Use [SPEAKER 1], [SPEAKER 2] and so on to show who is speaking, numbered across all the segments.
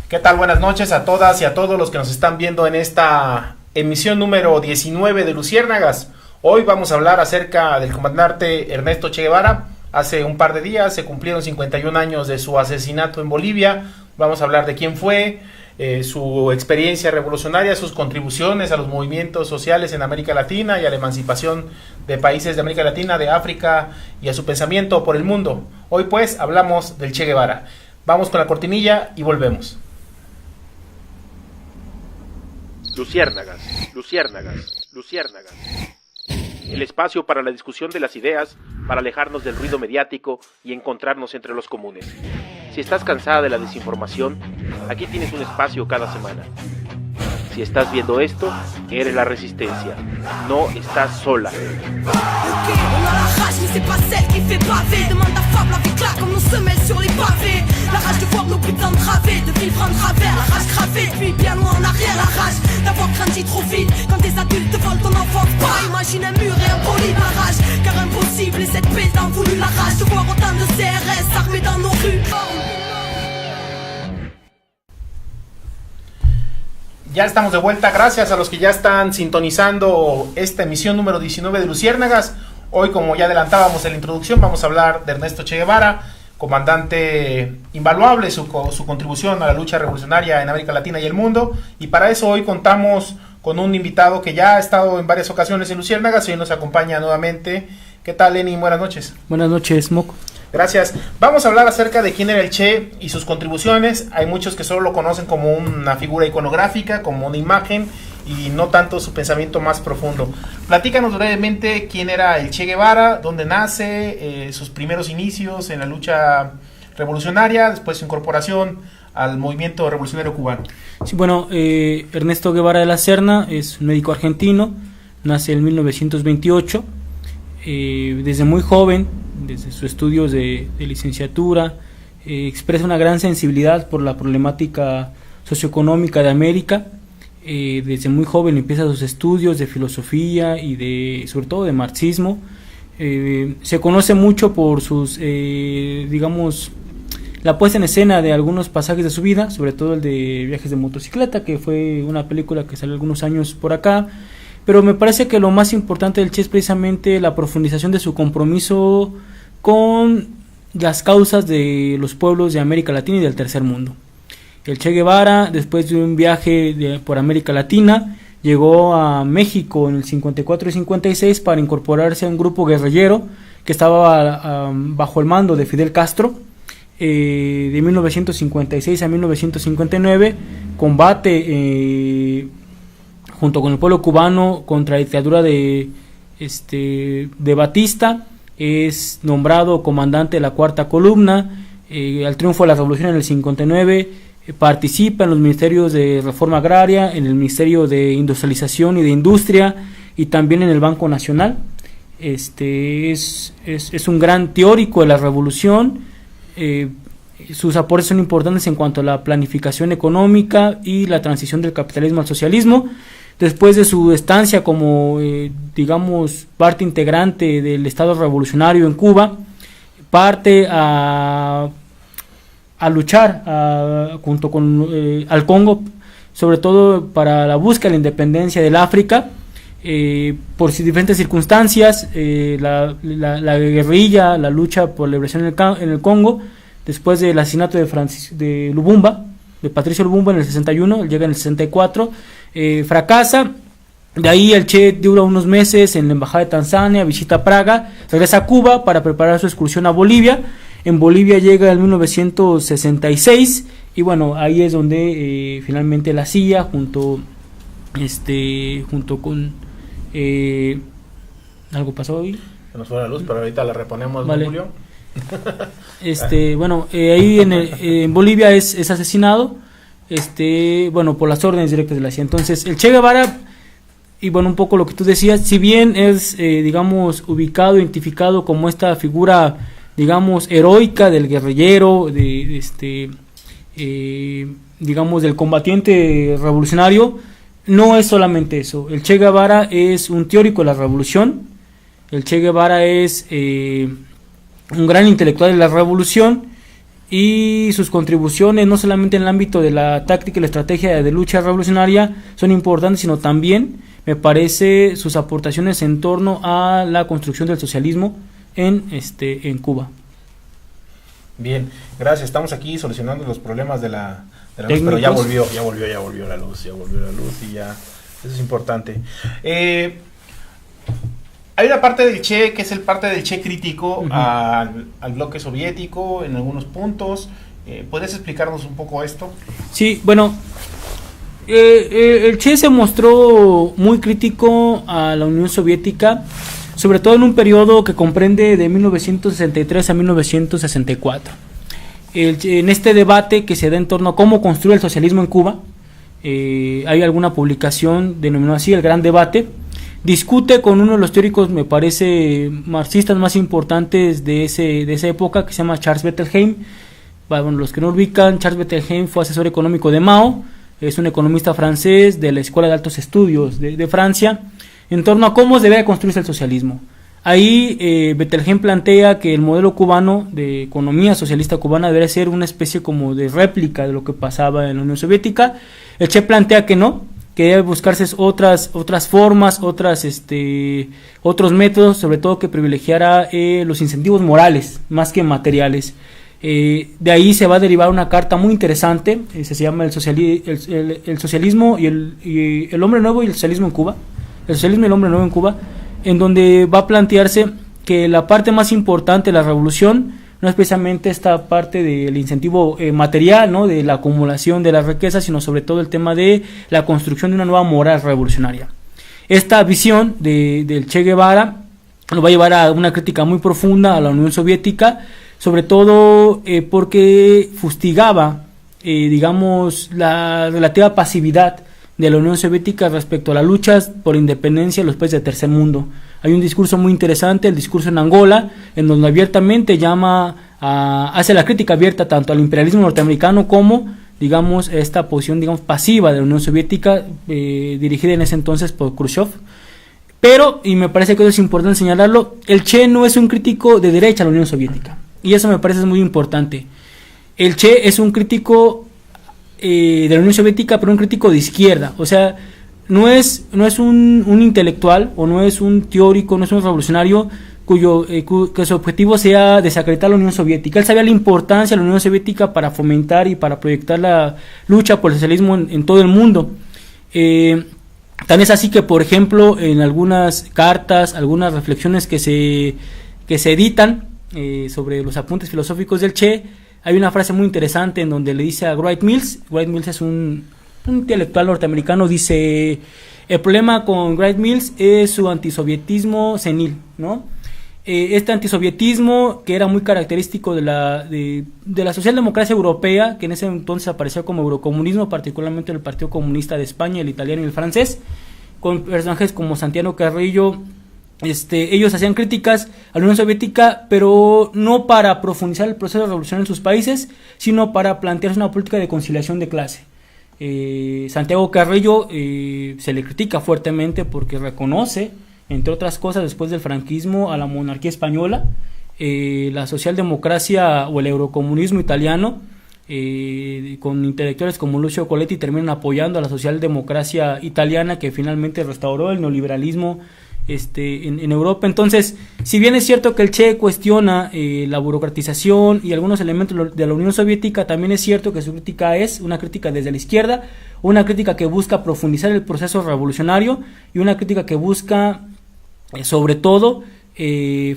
[SPEAKER 1] ¿Qué tal? Buenas noches a todas y a todos los que nos están viendo en esta emisión número 19 de Luciérnagas. Hoy vamos a hablar acerca del comandante Ernesto Che Guevara. Hace un par de días se cumplieron 51 años de su asesinato en Bolivia. Vamos a hablar de quién fue, su experiencia revolucionaria, sus contribuciones a los movimientos sociales en América Latina y a la emancipación de países de América Latina, de África y a su pensamiento por el mundo. Hoy pues hablamos del Che Guevara. Vamos con la cortinilla y volvemos.
[SPEAKER 2] Luciérnagas, Luciérnagas, Luciérnagas. El espacio para la discusión de las ideas, para alejarnos del ruido mediático y encontrarnos entre los comunes. Si estás cansada de la desinformación, aquí tienes un espacio cada semana. Si estás viendo esto, eres la resistencia. No estás sola.
[SPEAKER 1] Ya estamos de vuelta, gracias a los que ya están sintonizando esta emisión número 19 de Luciérnagas. Hoy, como ya adelantábamos en la introducción, vamos a hablar de Ernesto Che Guevara, comandante invaluable, su contribución a la lucha revolucionaria en América Latina y el mundo. Y para eso hoy contamos con un invitado que ya ha estado en varias ocasiones en Luciérnagas y hoy nos acompaña nuevamente. ¿Qué tal, Lenin? Buenas noches.
[SPEAKER 3] Buenas noches, Moco.
[SPEAKER 1] Gracias. Vamos a hablar acerca de quién era el Che y sus contribuciones. Hay muchos que solo lo conocen como una figura iconográfica, como una imagen, y no tanto su pensamiento más profundo. Platícanos brevemente quién era el Che Guevara, dónde nace, sus primeros inicios en la lucha revolucionaria, después su incorporación al movimiento revolucionario cubano.
[SPEAKER 3] Sí, bueno, Ernesto Guevara de la Serna es un médico argentino, nace en 1928. Desde muy joven, desde sus estudios de licenciatura, expresa una gran sensibilidad por la problemática socioeconómica de América. Desde muy joven empieza sus estudios de filosofía y sobre todo de marxismo. Se conoce mucho por sus, la puesta en escena de algunos pasajes de su vida, sobre todo el de Viajes de motocicleta, que fue una película que salió algunos años por acá. Pero me parece que lo más importante del Che es precisamente la profundización de su compromiso con las causas de los pueblos de América Latina y del tercer mundo. El Che Guevara, después de un viaje por América Latina, llegó a México en el 54 y 56 para incorporarse a un grupo guerrillero que estaba bajo el mando de Fidel Castro. De 1956 a 1959 combate junto con el pueblo cubano contra la dictadura de Batista. Es nombrado comandante de la Cuarta Columna. Al triunfo de la revolución en el 59 participa en los ministerios de Reforma Agraria, en el Ministerio de Industrialización y de Industria y también en el Banco Nacional. Es un gran teórico de la revolución. Sus aportes son importantes en cuanto a la planificación económica y la transición del capitalismo al socialismo. Después de su estancia como, parte integrante del Estado revolucionario en Cuba, parte a luchar junto con al Congo, sobre todo para la búsqueda de la independencia del África, por diferentes circunstancias, la guerrilla, la lucha por la liberación en el Congo, después del asesinato de Lumumba, de Patricio Lumumba en el 61, él llega en el 64, fracasa. De ahí el Che dura unos meses en la embajada de Tanzania, visita Praga, regresa a Cuba para preparar su excursión a Bolivia. En Bolivia llega en 1966 y bueno, ahí es donde finalmente la CIA junto con algo pasó hoy.
[SPEAKER 1] Se nos fue la luz, pero ahorita la reponemos,
[SPEAKER 3] vale.
[SPEAKER 1] Julio.
[SPEAKER 3] Ahí en Bolivia es asesinado por las órdenes directas de la CIA. Entonces el Che Guevara, y bueno, un poco lo que tú decías, si bien es ubicado, identificado como esta figura heroica del guerrillero, del combatiente revolucionario, no es solamente eso. El Che Guevara es un teórico de la revolución. El Che Guevara es un gran intelectual de la revolución y sus contribuciones, no solamente en el ámbito de la táctica y la estrategia de lucha revolucionaria, son importantes, sino también, me parece, sus aportaciones en torno a la construcción del socialismo en Cuba.
[SPEAKER 1] Bien, gracias. Estamos aquí solucionando los problemas de la luz, pero ya volvió la luz y ya, eso es importante. Hay una parte del Che que es el parte del Che crítico al bloque soviético en algunos puntos. ¿Podrías explicarnos un poco esto?
[SPEAKER 3] Sí, bueno, el Che se mostró muy crítico a la Unión Soviética, sobre todo en un periodo que comprende de 1963 a 1964. En este debate que se da en torno a cómo construir el socialismo en Cuba, hay alguna publicación denominada así, El Gran Debate. Discute con uno de los teóricos, me parece, marxistas más importantes de esa época, que se llama Charles Bettelheim. Bueno, los que no ubican, Charles Bettelheim fue asesor económico de Mao, es un economista francés de la Escuela de Altos Estudios de Francia, en torno a cómo debe construirse el socialismo. Ahí Bettelheim plantea que el modelo cubano de economía socialista cubana debería ser una especie como de réplica de lo que pasaba en la Unión Soviética. El Che plantea que no, que debe buscarse otras formas, otros métodos, sobre todo que privilegiara los incentivos morales más que materiales. De ahí se va a derivar una carta muy interesante, se llama el socialismo y el hombre nuevo y el socialismo en Cuba, el socialismo y el hombre nuevo en Cuba, en donde va a plantearse que la parte más importante de la revolución no es precisamente esta parte del incentivo material, ¿no?, de la acumulación de la riqueza, sino sobre todo el tema de la construcción de una nueva moral revolucionaria. Esta visión del Che Guevara lo va a llevar a una crítica muy profunda a la Unión Soviética, sobre todo porque fustigaba, la relativa pasividad de la Unión Soviética respecto a las luchas por independencia de los países del tercer mundo. Hay un discurso muy interesante, el discurso en Angola, en donde abiertamente hace la crítica abierta tanto al imperialismo norteamericano como, esta posición, pasiva de la Unión Soviética, dirigida en ese entonces por Khrushchev. Pero, y me parece que eso es importante señalarlo, el Che no es un crítico de derecha a la Unión Soviética, y eso me parece muy importante. El Che es un crítico de la Unión Soviética, pero un crítico de izquierda, o sea, no es un intelectual, o no es un teórico, no es un revolucionario que su objetivo sea desacreditar la Unión Soviética. Él sabía la importancia de la Unión Soviética para fomentar y para proyectar la lucha por el socialismo en todo el mundo. Tan es así que, por ejemplo, en algunas cartas, algunas reflexiones que se editan sobre los apuntes filosóficos del Che, hay una frase muy interesante en donde le dice a Wright Mills es un intelectual norteamericano, dice: el problema con Wright Mills es su antisovietismo senil, ¿no? Este antisovietismo, que era muy característico de la socialdemocracia europea, que en ese entonces apareció como eurocomunismo, particularmente el Partido Comunista de España, el italiano y el francés, con personajes como Santiago Carrillo. Ellos hacían críticas a la Unión Soviética, pero no para profundizar el proceso de revolución en sus países, sino para plantearse una política de conciliación de clase. Santiago Carrillo se le critica fuertemente porque reconoce, entre otras cosas, después del franquismo, a la monarquía española, la socialdemocracia o el eurocomunismo italiano, con intelectuales como Lucio Coletti, terminan apoyando a la socialdemocracia italiana, que finalmente restauró el neoliberalismo en Europa. Entonces, si bien es cierto que el Che cuestiona la burocratización y algunos elementos de la Unión Soviética, también es cierto que su crítica es una crítica desde la izquierda, una crítica que busca profundizar el proceso revolucionario y una crítica que busca, sobre todo,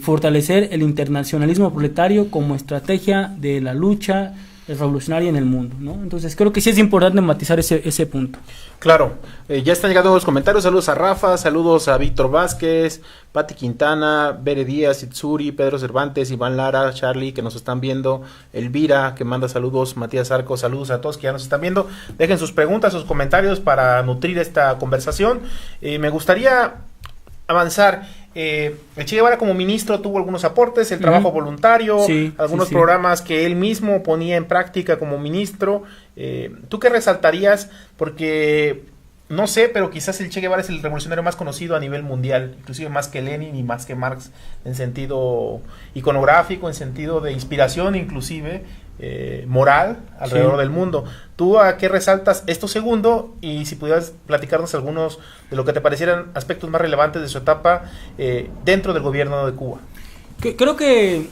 [SPEAKER 3] fortalecer el internacionalismo proletario como estrategia de la lucha revolucionaria en el mundo, ¿no? Entonces creo que sí es importante matizar ese punto.
[SPEAKER 1] Claro, ya están llegando los comentarios. Saludos a Rafa, saludos a Víctor Vázquez, Pati Quintana, Bere Díaz, Itsuri, Pedro Cervantes, Iván Lara, Charlie, que nos están viendo, Elvira, que manda saludos, Matías Arco, saludos a todos que ya nos están viendo. Dejen sus preguntas, sus comentarios para nutrir esta conversación. Me gustaría avanzar. El Che Guevara como ministro tuvo algunos aportes, el trabajo voluntario, algunos programas que él mismo ponía en práctica como ministro. ¿Tú qué resaltarías? Porque no sé, pero quizás el Che Guevara es el revolucionario más conocido a nivel mundial, inclusive más que Lenin y más que Marx, en sentido iconográfico, en sentido de inspiración inclusive. moral alrededor del mundo. ¿Tú a qué resaltas esto segundo? Y si pudieras platicarnos algunos de lo que te parecieran aspectos más relevantes de su etapa dentro del gobierno de Cuba.
[SPEAKER 3] Creo que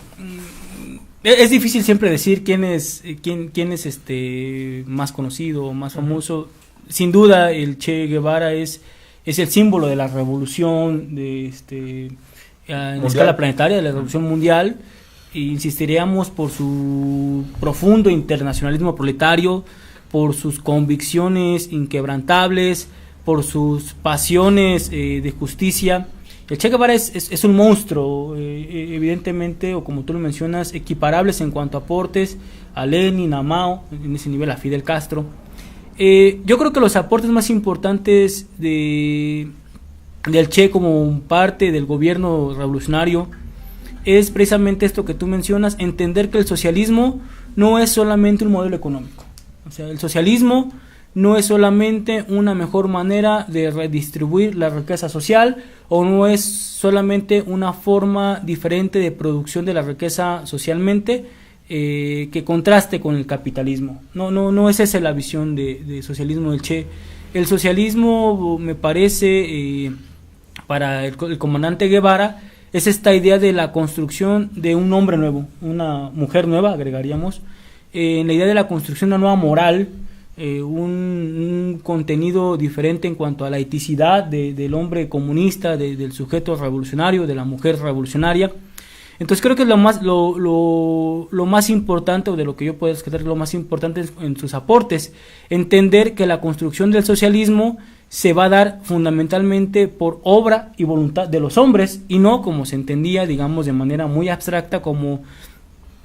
[SPEAKER 3] es difícil siempre decir quién es más conocido o más famoso. Sin duda el Che Guevara es el símbolo de la revolución en escala planetaria, de la revolución mundial. Insistiríamos por su profundo internacionalismo proletario, por sus convicciones inquebrantables, por sus pasiones de justicia. El Che Guevara es un monstruo, evidentemente, o como tú lo mencionas, equiparables en cuanto a aportes a Lenin, a Mao, en ese nivel a Fidel Castro. Yo creo que los aportes más importantes del Che como parte del gobierno revolucionario es precisamente esto que tú mencionas, entender que el socialismo no es solamente un modelo económico. O sea, el socialismo no es solamente una mejor manera de redistribuir la riqueza social, o no es solamente una forma diferente de producción de la riqueza socialmente que contraste con el capitalismo. No es esa la visión de socialismo del Che. El socialismo, me parece, para el comandante Guevara, es esta idea de la construcción de un hombre nuevo, una mujer nueva, agregaríamos, en la idea de la construcción de una nueva moral, un contenido diferente en cuanto a la eticidad del hombre comunista, del sujeto revolucionario, de la mujer revolucionaria. Entonces creo que lo más importante, o de lo que yo puedo rescatar, lo más importante en sus aportes, entender que la construcción del socialismo se va a dar fundamentalmente por obra y voluntad de los hombres, y no como se entendía, digamos, de manera muy abstracta, como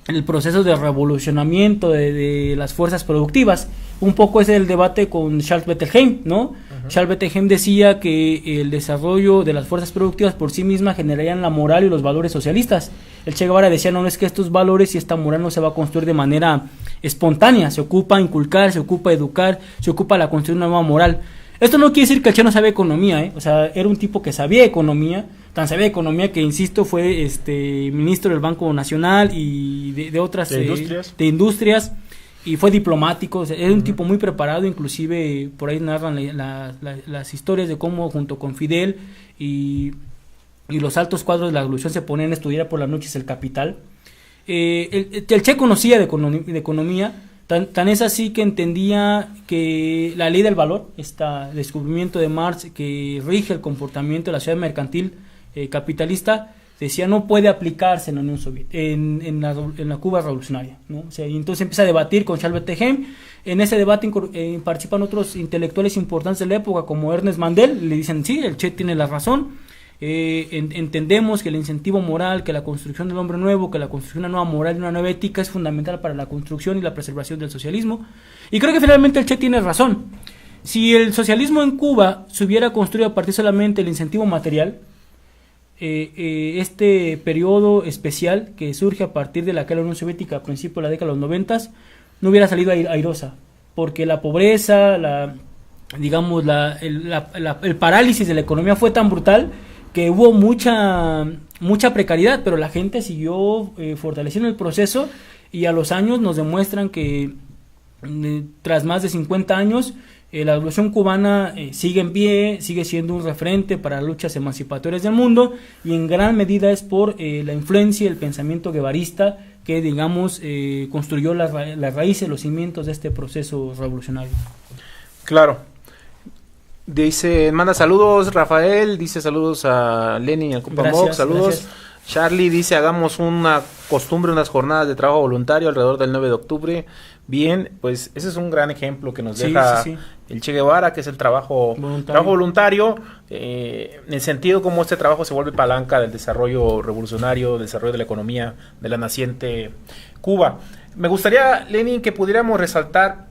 [SPEAKER 3] el proceso de revolucionamiento de las fuerzas productivas. Un poco es el debate con Charles Bettelheim, ¿no? Uh-huh. Charles Bettelheim decía que el desarrollo de las fuerzas productivas por sí mismas generarían la moral y los valores socialistas. El Che Guevara decía, no es que estos valores y esta moral no se va a construir de manera espontánea, se ocupa inculcar, se ocupa educar, se ocupa la construir una nueva moral. Esto no quiere decir que el Che no sabía economía, o sea, era un tipo que sabía economía, tan sabía economía que, insisto, fue ministro del Banco Nacional y de otras de industrias, y fue diplomático, o sea, era un tipo muy preparado. Inclusive por ahí narran las historias de cómo junto con Fidel y los altos cuadros de la revolución se ponían a estudiar por las noches el Capital. El Che conocía de economía. Tan es así que entendía que la ley del valor, este descubrimiento de Marx que rige el comportamiento de la sociedad mercantil capitalista, decía no puede aplicarse en la Unión Soviética, en la Cuba revolucionaria, ¿no? O sea, y entonces empieza a debatir con Charles Bettelheim. En ese debate participan otros intelectuales importantes de la época, como Ernest Mandel. Le dicen, sí, el Che tiene la razón. Entendemos que el incentivo moral, que la construcción del hombre nuevo, que la construcción de una nueva moral y una nueva ética es fundamental para la construcción y la preservación del socialismo. Y creo que finalmente el Che tiene razón. Si el socialismo en Cuba se hubiera construido a partir solamente del incentivo material, este periodo especial que surge a partir de la caída de la Unión Soviética a principios de la década de los 90 no hubiera salido airosa, porque la pobreza, el parálisis de la economía fue tan brutal que hubo mucha precariedad, pero la gente siguió fortaleciendo el proceso, y a los años nos demuestran que tras más de 50 años la revolución cubana sigue en pie, sigue siendo un referente para las luchas emancipatorias del mundo, y en gran medida es por la influencia del pensamiento guevarista que, digamos, construyó las raíces, los cimientos de este proceso revolucionario.
[SPEAKER 1] Claro. Dice, manda saludos Rafael, dice saludos a Lenin y al Cupamoc, saludos. Gracias. Charlie dice, hagamos una costumbre, unas jornadas de trabajo voluntario alrededor del 9 de octubre. Bien, pues ese es un gran ejemplo que nos deja el Che Guevara, que es el trabajo voluntario, en el sentido como este trabajo se vuelve palanca del desarrollo revolucionario, del desarrollo de la economía de la naciente Cuba. Me gustaría, Lenin, que pudiéramos resaltar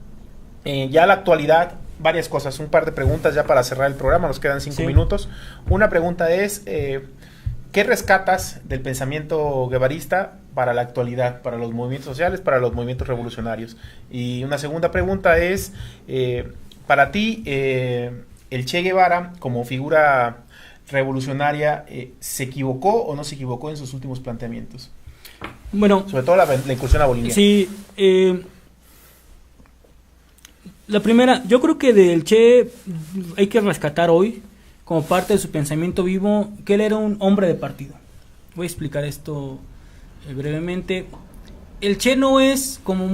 [SPEAKER 1] ya la actualidad, varias cosas, un par de preguntas ya para cerrar el programa, nos quedan 5 minutos. Una pregunta es, ¿qué rescatas del pensamiento guevarista para la actualidad, para los movimientos sociales, para los movimientos revolucionarios? Y una segunda pregunta es, para ti, el Che Guevara como figura revolucionaria, ¿se equivocó o no se equivocó en sus últimos planteamientos?
[SPEAKER 3] Bueno,
[SPEAKER 1] sobre todo la incursión a Bolivia.
[SPEAKER 3] Sí, la primera, yo creo que del Che hay que rescatar hoy, como parte de su pensamiento vivo, que él era un hombre de partido. Voy a explicar esto brevemente. El Che no es, como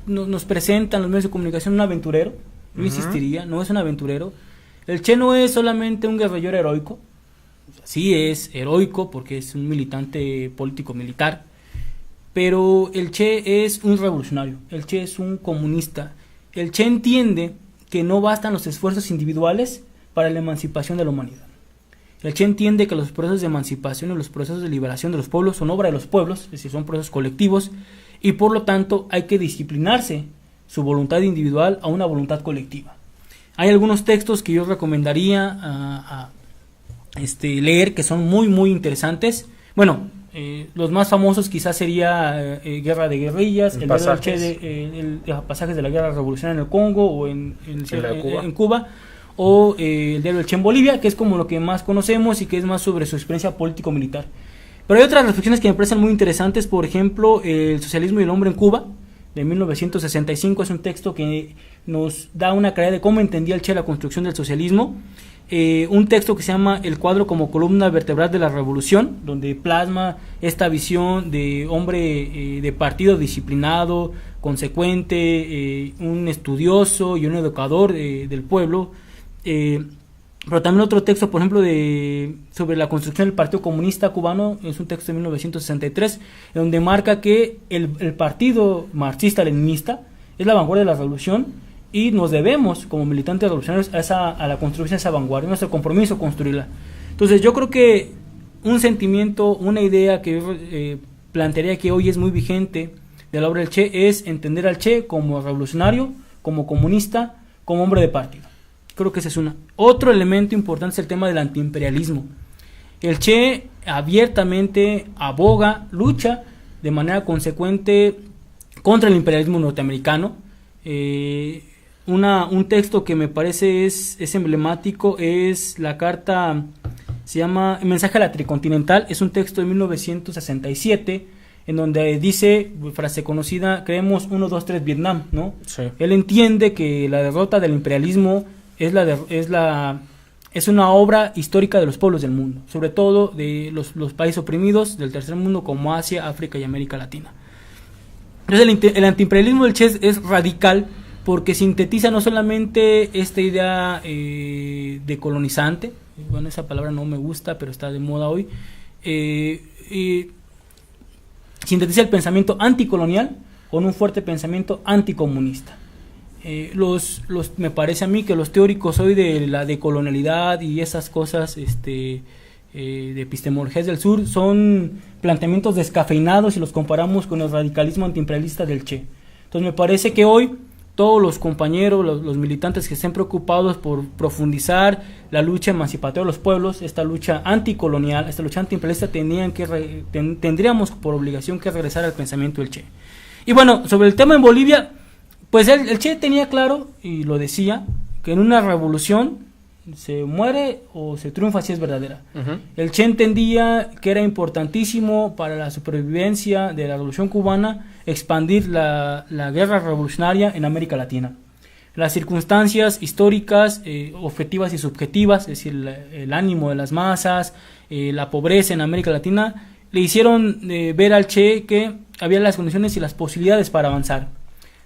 [SPEAKER 3] nos presentan los medios de comunicación, un aventurero. Yo insistiría, no es un aventurero. El Che no es solamente un guerrillero heroico. Sí es heroico porque es un militante político militar. Pero el Che es un revolucionario. El Che es un comunista. El Che entiende que no bastan los esfuerzos individuales para la emancipación de la humanidad. El Che entiende que los procesos de emancipación y los procesos de liberación de los pueblos son obra de los pueblos, es decir, son procesos colectivos, y por lo tanto hay que disciplinarse su voluntad individual a una voluntad colectiva. Hay algunos textos que yo recomendaría leer que son muy muy interesantes. Bueno, los más famosos quizás sería Guerra de Guerrillas, el pasajes de la Guerra Revolucionaria en el Congo o en Cuba, o el diario del Che en Bolivia, que es como lo que más conocemos y que es más sobre su experiencia político-militar. Pero hay otras reflexiones que me parecen muy interesantes, por ejemplo, El socialismo y el hombre en Cuba, de 1965, es un texto que nos da una claridad de cómo entendía el Che la construcción del socialismo. Un texto que se llama El cuadro como columna vertebral de la revolución, donde plasma esta visión de hombre de partido disciplinado, consecuente, un estudioso y un educador del pueblo. Pero también otro texto, por ejemplo, sobre la construcción del Partido Comunista Cubano, es un texto de 1963, donde marca que el partido marxista-leninista es la vanguardia de la revolución y nos debemos, como militantes revolucionarios, a la construcción de esa vanguardia, nuestro compromiso construirla. Entonces yo creo que un sentimiento, una idea que plantearía que hoy es muy vigente de la obra del Che es entender al Che como revolucionario, como comunista, como hombre de partido. Creo que ese es una. Otro elemento importante es el tema del antiimperialismo. El Che abiertamente aboga, lucha de manera consecuente contra el imperialismo norteamericano. Un texto que me parece es emblemático es la carta, se llama Mensaje a la Tricontinental, es un texto de 1967 en donde dice, frase conocida, creemos 1, 2, 3 Vietnam, ¿no? Sí. Él entiende que la derrota del imperialismo es una obra histórica de los pueblos del mundo, sobre todo de los países oprimidos del tercer mundo como Asia, África y América Latina. Entonces el antiimperialismo del Che es radical porque sintetiza no solamente esta idea de colonizante, bueno, esa palabra no me gusta, pero está de moda hoy, sintetiza el pensamiento anticolonial con un fuerte pensamiento anticomunista. Me parece a mí que los teóricos hoy de la decolonialidad y esas cosas de epistemologías del sur son planteamientos descafeinados si los comparamos con el radicalismo antiimperialista del Che. Entonces me parece que hoy todos los compañeros, los militantes que estén preocupados por profundizar la lucha emancipatoria de los pueblos, esta lucha anticolonial, esta lucha antiimperialista, tendríamos por obligación que regresar al pensamiento del Che. Y bueno, sobre el tema en Bolivia, pues el Che tenía claro, y lo decía, que en una revolución se muere o se triunfa si es verdadera. El Che entendía que era importantísimo para la supervivencia de la revolución cubana expandir la guerra revolucionaria en América Latina. Las circunstancias históricas, objetivas y subjetivas, es decir, el ánimo de las masas, la pobreza en América Latina, le hicieron ver al Che que había las condiciones y las posibilidades para avanzar.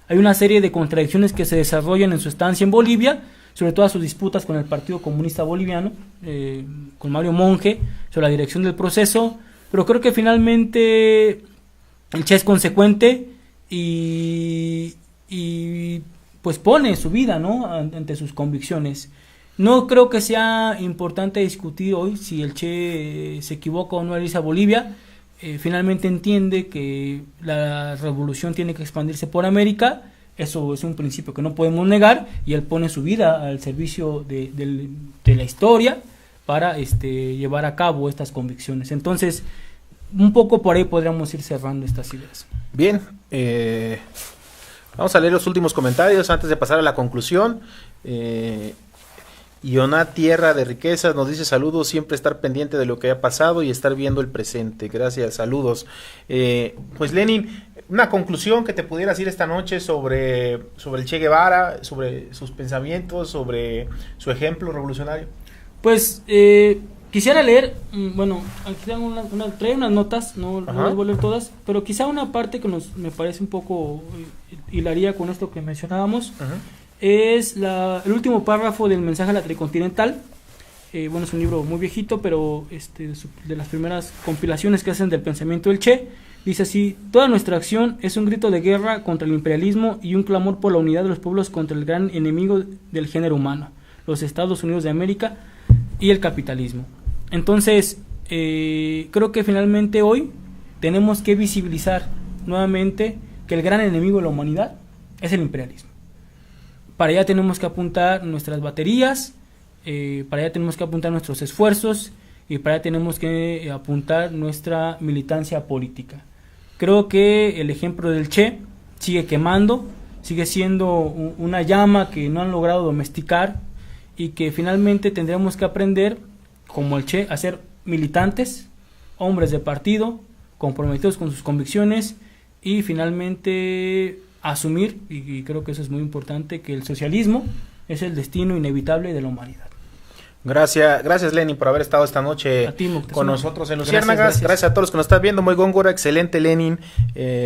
[SPEAKER 3] Hay una serie de contradicciones que se desarrollan en su estancia en Bolivia, sobre todo sus disputas con el Partido Comunista Boliviano, con Mario Monge, sobre la dirección del proceso, pero creo que finalmente el Che es consecuente y pues pone su vida, ¿no?, ante sus convicciones. No creo que sea importante discutir hoy si el Che se equivoca o no al irse a Bolivia. Finalmente entiende que la revolución tiene que expandirse por América. Eso es un principio que no podemos negar, y él pone su vida al servicio de la historia para llevar a cabo estas convicciones. Entonces, un poco por ahí podríamos ir cerrando estas ideas.
[SPEAKER 1] Bien, vamos a leer los últimos comentarios antes de pasar a la conclusión. Ioná Tierra de Riquezas nos dice saludos, siempre estar pendiente de lo que ha pasado y estar viendo el presente. Gracias, saludos. Pues Lenin, una conclusión que te pudieras ir esta noche sobre el Che Guevara, sobre sus pensamientos, sobre su ejemplo revolucionario.
[SPEAKER 3] Pues quisiera leer, bueno, aquí trae unas notas, no las voy a leer todas, pero quizá una parte que me parece un poco hilaría con esto que mencionábamos. Es el último párrafo del mensaje a la Tricontinental. Bueno, es un libro muy viejito, pero de las primeras compilaciones que hacen del pensamiento del Che. Dice así: toda nuestra acción es un grito de guerra contra el imperialismo y un clamor por la unidad de los pueblos contra el gran enemigo del género humano, los Estados Unidos de América y el capitalismo. Entonces, creo que finalmente hoy tenemos que visibilizar nuevamente que el gran enemigo de la humanidad es el imperialismo. Para allá tenemos que apuntar nuestras baterías, para allá tenemos que apuntar nuestros esfuerzos y para allá tenemos que apuntar nuestra militancia política. Creo que el ejemplo del Che sigue quemando, sigue siendo una llama que no han logrado domesticar y que finalmente tendremos que aprender, como el Che, a ser militantes, hombres de partido, comprometidos con sus convicciones y finalmente asumir, y creo que eso es muy importante, que el socialismo es el destino inevitable de la humanidad.
[SPEAKER 1] Gracias Lenin por haber estado esta noche con nosotros en Luciérnagas. Gracias a todos los que nos están viendo. Muy Góngora, excelente Lenin,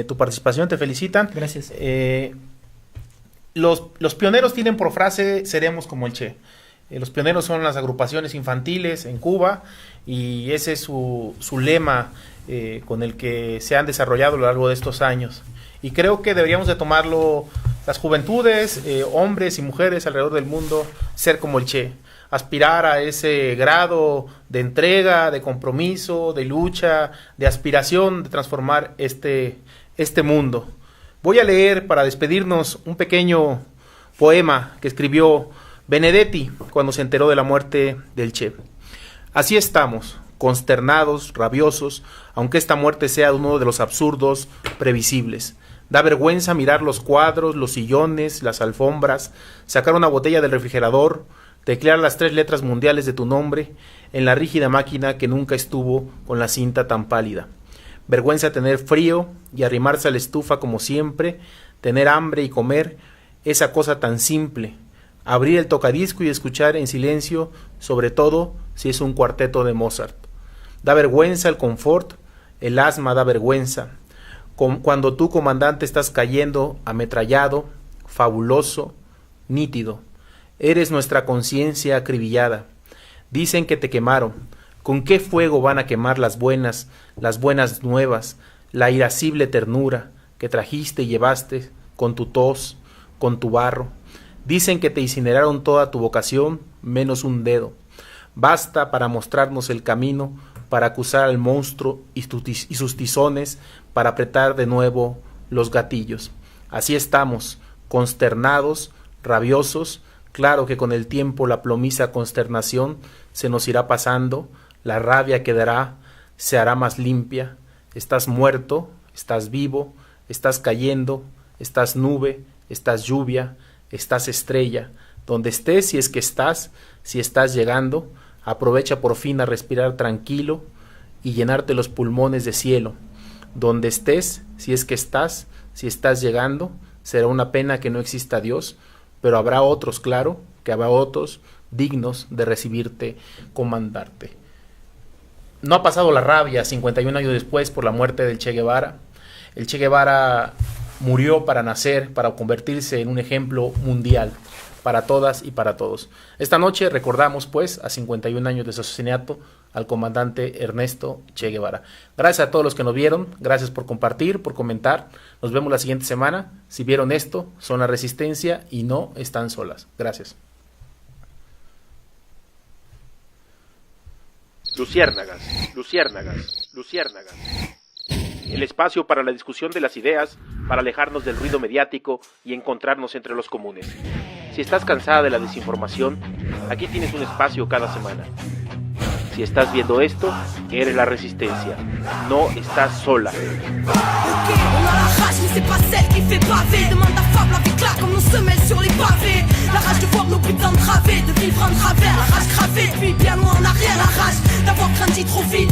[SPEAKER 1] tu participación, te felicitan.
[SPEAKER 3] Gracias.
[SPEAKER 1] Los pioneros tienen por frase: seremos como el Che. Los pioneros son las agrupaciones infantiles en Cuba y ese es su lema con el que se han desarrollado a lo largo de estos años. Y creo que deberíamos de tomarlo las juventudes, hombres y mujeres alrededor del mundo, ser como el Che, aspirar a ese grado de entrega, de compromiso, de lucha, de aspiración de transformar este mundo. Voy a leer para despedirnos un pequeño poema que escribió Benedetti cuando se enteró de la muerte del Che. Así estamos, consternados, rabiosos, aunque esta muerte sea uno de los absurdos previsibles. Da vergüenza mirar los cuadros, los sillones, las alfombras, sacar una botella del refrigerador, teclear las 3 letras mundiales de tu nombre en la rígida máquina que nunca estuvo con la cinta tan pálida. Vergüenza tener frío y arrimarse a la estufa como siempre, tener hambre y comer esa cosa tan simple, abrir el tocadisco y escuchar en silencio, sobre todo si es un cuarteto de Mozart. Da vergüenza el confort, el asma da vergüenza. Cuando tú, comandante, estás cayendo ametrallado, fabuloso, nítido. Eres nuestra conciencia acribillada. Dicen que te quemaron. ¿Con qué fuego van a quemar las buenas nuevas, la irascible ternura que trajiste y llevaste con tu tos, con tu barro? Dicen que te incineraron toda tu vocación, menos un dedo. Basta para mostrarnos el camino, para acusar al monstruo y sus tizones, para apretar de nuevo los gatillos. Así estamos, consternados, rabiosos. Claro que con el tiempo la plomiza consternación se nos irá pasando, la rabia quedará, se hará más limpia. Estás muerto, estás vivo, estás cayendo, estás nube, estás lluvia, estás estrella. Donde estés, si es que estás, si estás llegando, aprovecha por fin a respirar tranquilo y llenarte los pulmones de cielo. Donde estés, si es que estás, si estás llegando, será una pena que no exista Dios, pero habrá otros, claro, que habrá otros dignos de recibirte, comandarte. No ha pasado la rabia 51 años después por la muerte del Che Guevara. El Che Guevara murió para nacer, para convertirse en un ejemplo mundial para todas y para todos. Esta noche recordamos, pues, a 51 años de su asesinato al comandante Ernesto Che Guevara. Gracias a todos los que nos vieron, gracias por compartir, por comentar. Nos vemos la siguiente semana. Si vieron esto, son la resistencia y no están solas. Gracias.
[SPEAKER 2] Luciérnagas, luciérnagas, luciérnagas. El espacio para la discusión de las ideas, para alejarnos del ruido mediático y encontrarnos entre los comunes. Si estás cansada de la desinformación, aquí tienes un espacio cada semana. Si estás viendo esto, eres la resistencia. No estás sola.
[SPEAKER 4] a la rage, mais c'est pas celle qui fait baver. Demande à Fable avec là comme nos semelles sur les pavés. La rage de voir nos buts entravés, de vivre en travers. La rage gravée, puis bien loin en arrière. La rage d'avoir grandi trop vite,